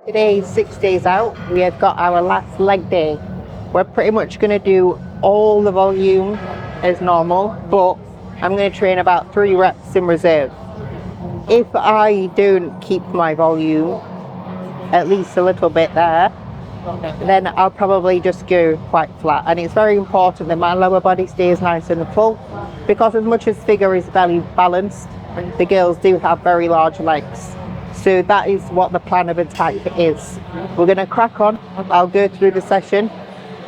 Today is 6 days out. We have got our last leg day. We're pretty much going to do all the volume as normal, but I'm going to train about 3 reps in reserve. If I don't keep my volume at least a little bit there, then I'll probably just go quite flat. And it's very important that my lower body stays nice and full, because as much as figure is belly balanced, the girls do have very large legs. So that is what the plan of attack is. We're going to crack on. I'll go through the session.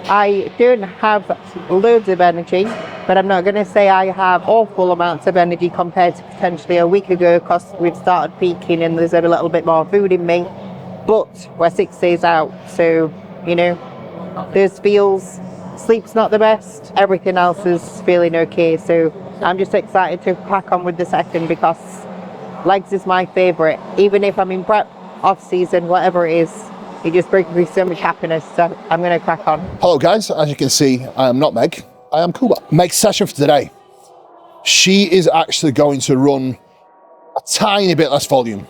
I don't have loads of energy, but I'm not going to say I have awful amounts of energy compared to potentially a week ago, because we've started peaking and there's a little bit more food in me. But we're 6 days out, so, you know, those feels, sleep's not the best, everything else is feeling okay. So I'm just excited to crack on with the session, because legs is my favourite. Even if I'm in prep, off season, whatever it is, it just brings me so much happiness. So I'm going to crack on. Hello guys, as you can see, I am not Meg, I am Kuba. Meg's session for today. She is actually going to run a tiny bit less volume.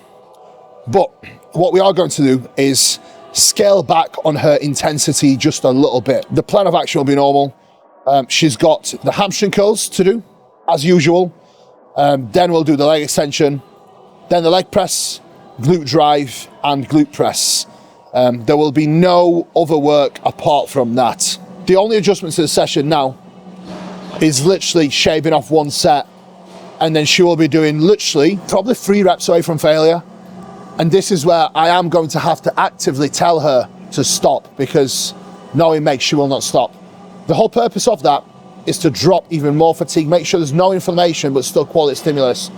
But what we are going to do is scale back on her intensity just a little bit. The plan of action will be normal. She's got the hamstring curls to do, as usual. Then we'll do the leg extension, then the leg press, glute drive, and glute press. There will be no other work apart from that. The only adjustment to the session now is literally shaving off 1 set, and then she will be doing literally probably 3 reps away from failure. And this is where I am going to have to actively tell her to stop, because knowing Meg, she will not stop. The whole purpose of that is to drop even more fatigue, make sure there's no inflammation, but still quality stimulus.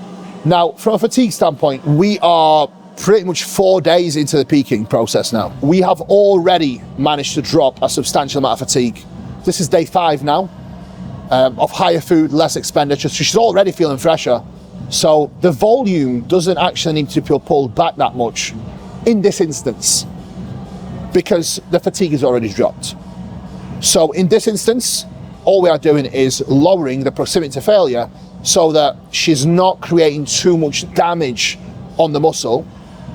Now, from a fatigue standpoint, we are pretty much 4 days into the peaking process now. We have already managed to drop a substantial amount of fatigue. This is day 5 now, of higher food, less expenditure. So she's already feeling fresher. So the volume doesn't actually need to be pulled back that much in this instance, because the fatigue is already dropped. So in this instance, all we are doing is lowering the proximity to failure so that she's not creating too much damage on the muscle,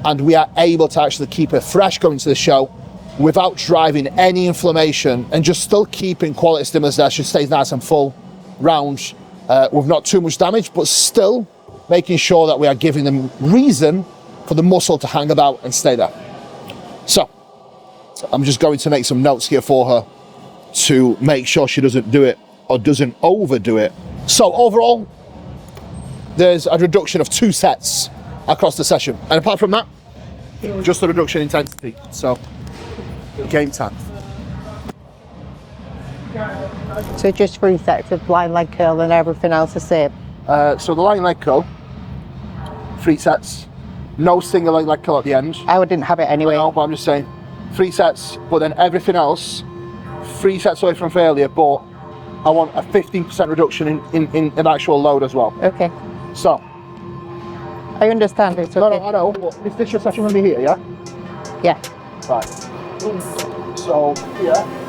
and we are able to actually keep her fresh going to the show without driving any inflammation, and just still keeping quality stimulus there. She stays nice and full, round, with not too much damage, but still making sure that we are giving them reason for the muscle to hang about and stay there. So I'm just going to make some notes here for her to make sure she doesn't do it or doesn't overdo it. So overall, there's a reduction of 2 sets across the session. And apart from that, just a reduction in intensity. So game time. So just 3 sets of blind leg curl and everything else the same. So the lying leg curl, 3 sets, no single leg curl at the end. I didn't have it anyway. No, but I'm just saying 3 sets, but then everything else, 3 sets away from failure, but I want a 15% reduction in actual load as well. Okay. So. I understand, it's okay. No, I know, but is this your session going to be here, yeah? Yeah. Right. So, yeah.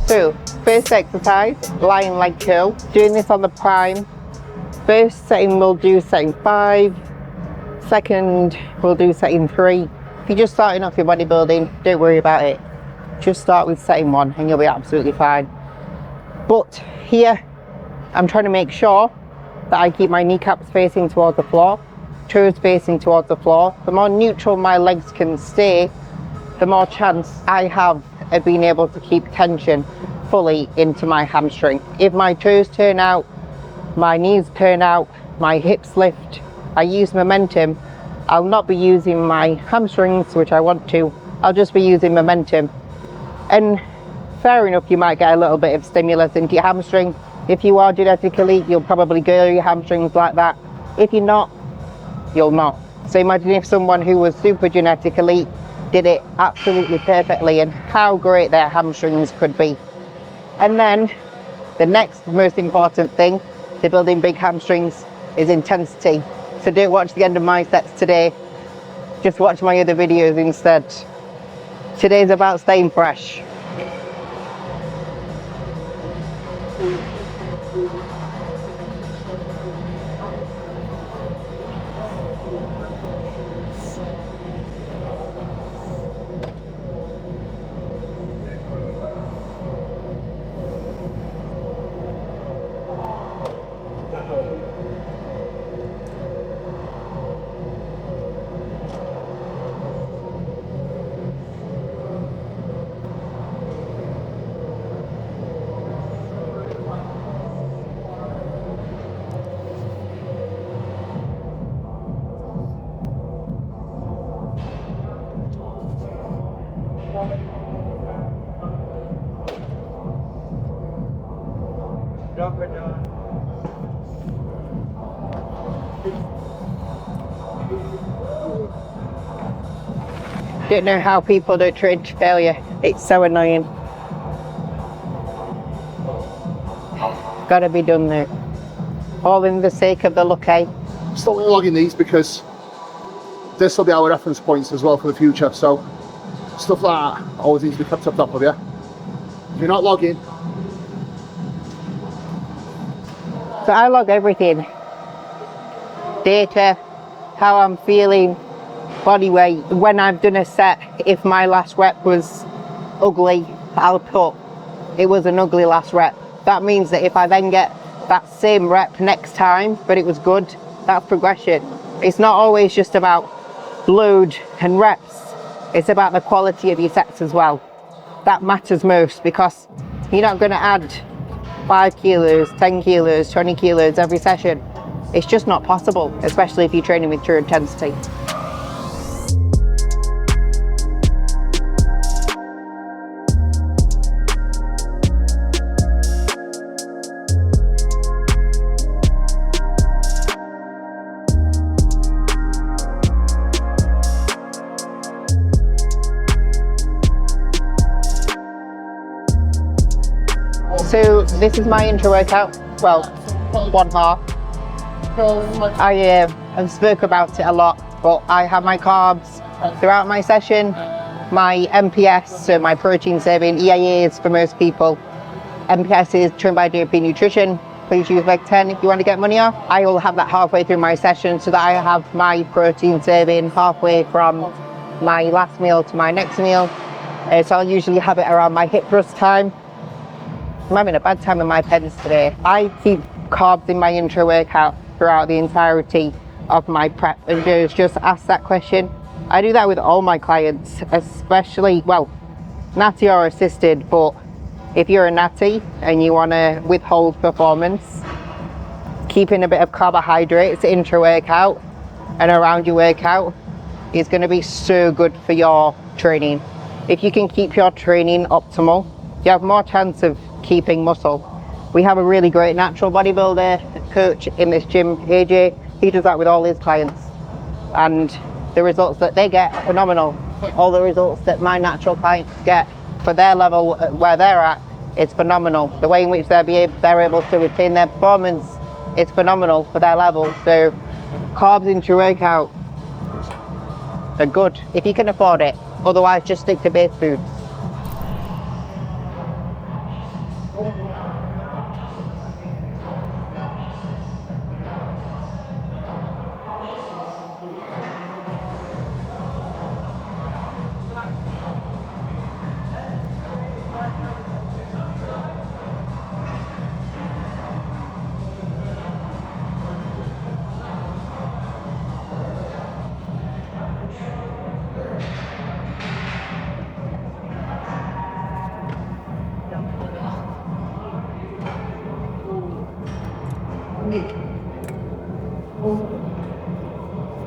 So, first exercise, lying leg curl. Doing this on the prime. First setting we'll do setting 5. Second we'll do setting 3. If you're just starting off your bodybuilding, don't worry about it. Just start with setting 1 and you'll be absolutely fine. But here, I'm trying to make sure that I keep my kneecaps facing towards the floor, toes facing towards the floor. The more neutral my legs can stay, the more chance I have of being able to keep tension fully into my hamstring. If my toes turn out, my knees turn out, my hips lift, I use momentum, I'll not be using my hamstrings, which I want to, I'll just be using momentum. And fair enough, you might get a little bit of stimulus into your hamstring. If you are genetic elite, you'll probably girl your hamstrings like that. If you're not, you'll not. So imagine if someone who was super genetic elite did it absolutely perfectly, and how great their hamstrings could be. And then The next most important thing to building big hamstrings is intensity. So don't watch the end of my sets today, just watch my other videos instead. Today's about staying fresh. Don't know how people don't train to failure. It's so annoying. Gotta be done though. All in the sake of the look, eh? Still logging these because this will be our reference points as well for the future. So stuff like that always needs to be kept up top of you. If you're not logging. So I log everything. Data, how I'm feeling, body weight. When I've done a set, if my last rep was ugly, I'll put it was an ugly last rep. That means that if I then get that same rep next time, but it was good, that's progression. It's not always just about load and reps. It's about the quality of your sets as well. That matters most because you're not going to add 5 kilos, 10 kilos, 20 kilos every session. It's just not possible, especially if you're training with true intensity. So this is my intro workout, well, one half. I have spoke about it a lot, but I have my carbs throughout my session, my MPS, so my protein saving, EIAs for most people. MPS is trained by European Nutrition. Please use Meg 10 if you want to get money off. I will have that halfway through my session so that I have my protein saving halfway from my last meal to my next meal. So I'll usually have it around my hip thrust time. I'm having a bad time with my pens today. I keep carbs in my intro workout throughout the entirety of my prep, and Joe's just asked that question. I do that with all my clients, especially, well, natty or assisted, but if you're a natty and you want to withhold performance, keeping a bit of carbohydrates intro workout and around your workout is going to be so good for your training. If you can keep your training optimal, you have more chance of keeping muscle. We have a really great natural bodybuilder coach in this gym, AJ. He does that with all his clients, and the results that they get are phenomenal. All the results that my natural clients get for their level where they're at, it's phenomenal. The way in which they're able to retain their performance is phenomenal for their level. So carbs into your workout are good if you can afford it. Otherwise, just stick to base foods.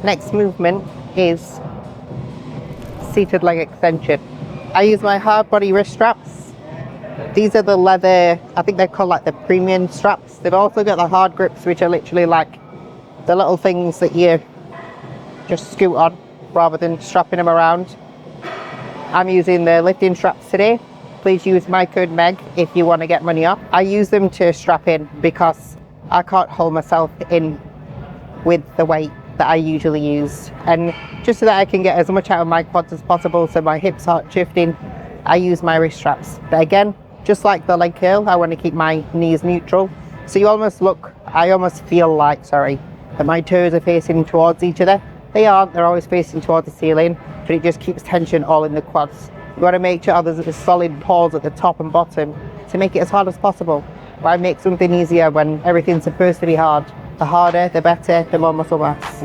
Next movement is seated leg extension. I use my hard body wrist straps. These are the leather, I think they're called like the premium straps. They've also got the hard grips, which are literally like the little things that you just scoot on rather than strapping them around. I'm using the lifting straps today. please use my code MEG if you want to get money off. I use them to strap in because I can't hold myself in with the weight that I usually use, and just so that I can get as much out of my quads as possible so my hips aren't shifting, I use my wrist straps. But again, just like the leg curl, I want to keep my knees neutral, so you almost look, I almost feel like, sorry, that my toes are facing towards each other. They aren't, they're always facing towards the ceiling, but it just keeps tension all in the quads. You want to make sure there's a solid pause at the top and bottom to make it as hard as possible. Why make something easier when everything's supposed to be hard? The harder, the better, the more muscle mass.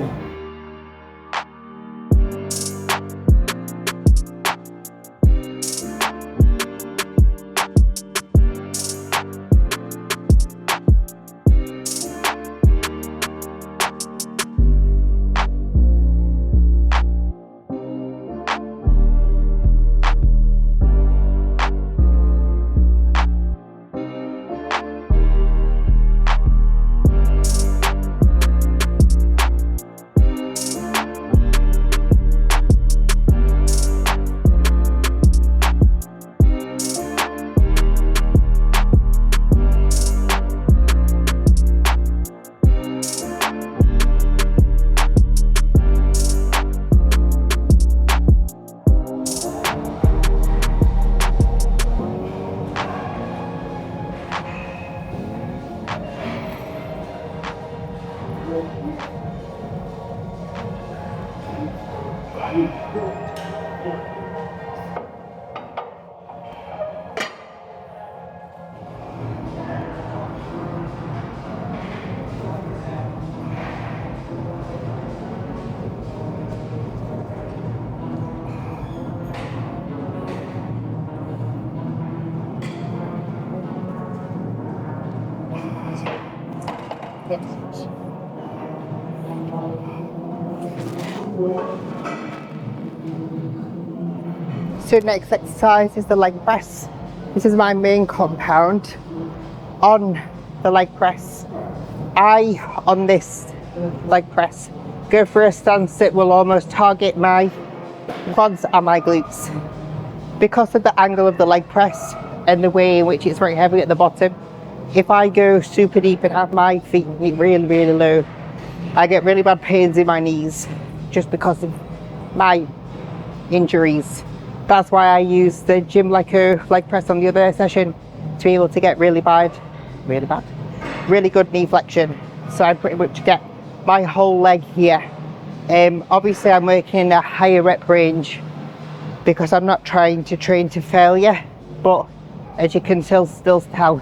So next exercise is the leg press. This is my main compound. On the leg press, on this leg press, go for a stance that will almost target my quads and my glutes. Because of the angle of the leg press and the way in which it's very heavy at the bottom, if I go super deep and have my feet really, really low, I get really bad pains in my knees just because of my injuries. That's why I use the gym leg press on the other session to be able to get really good knee flexion. So I pretty much get my whole leg here. Obviously I'm working a higher rep range because I'm not trying to train to failure, but as you can still tell,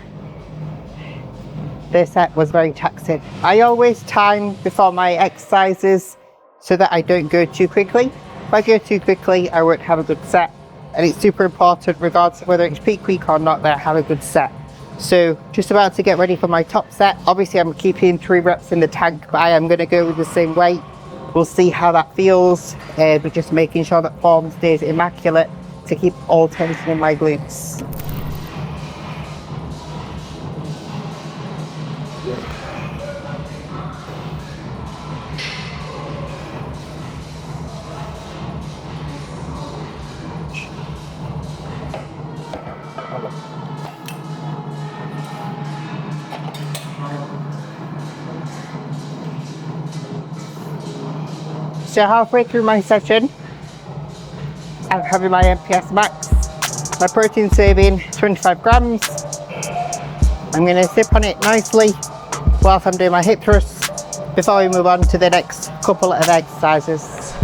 this set was very taxing. I always time before my exercises so that I don't go too quickly. If I go too quickly, I won't have a good set. And it's super important, regardless of whether it's peak week or not, that I have a good set. So just about to get ready for my top set. Obviously I'm keeping 3 reps in the tank, but I am going to go with the same weight. We'll see how that feels, but just making sure that form stays immaculate to keep all tension in my glutes. So halfway through my session, I'm having my MPS max. My protein saving, 25 grams. I'm going to sip on it nicely whilst I'm doing my hip thrusts before we move on to the next couple of exercises.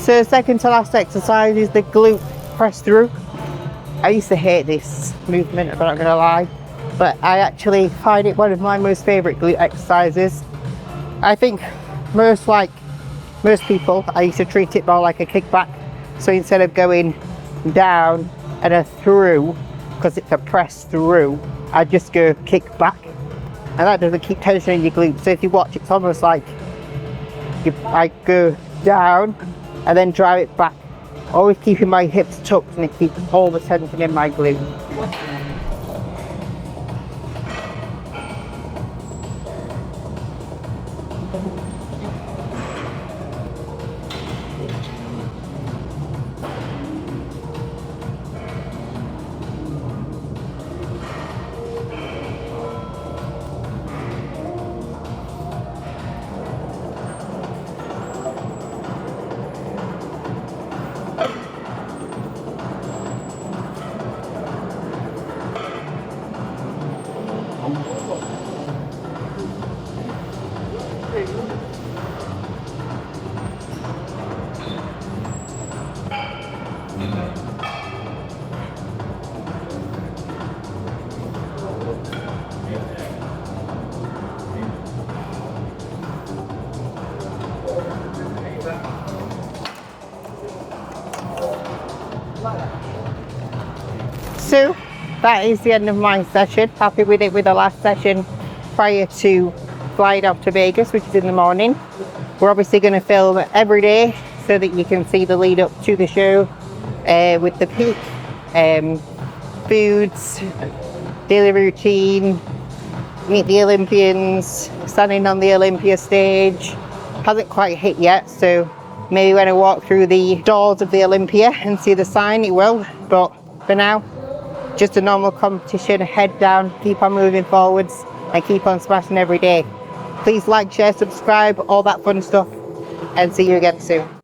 So second to last exercise is the glute press through. I used to hate this movement, I'm not going to lie, but I actually find it one of my most favourite glute exercises. I think most people, I used to treat it more like a kickback. So instead of going down and a through, because it's a press through, I just go kick back, and that doesn't keep tension in your glutes. So if you watch, it's almost like I go down and then drive it back, always keeping my hips tucked, and it keeps all the tension in my glute. So that is the end of my session. Happy with it with the last session prior to flying off to Vegas, which is in the morning. We're obviously going to film every day so that you can see the lead up to the show with the peak, foods, daily routine, meet the Olympians, standing on the Olympia stage. Hasn't quite hit yet, so maybe when I walk through the doors of the Olympia and see the sign, it will. But for now, just a normal competition, head down, keep on moving forwards and keep on smashing every day. Please like, share, subscribe, all that fun stuff, and see you again soon.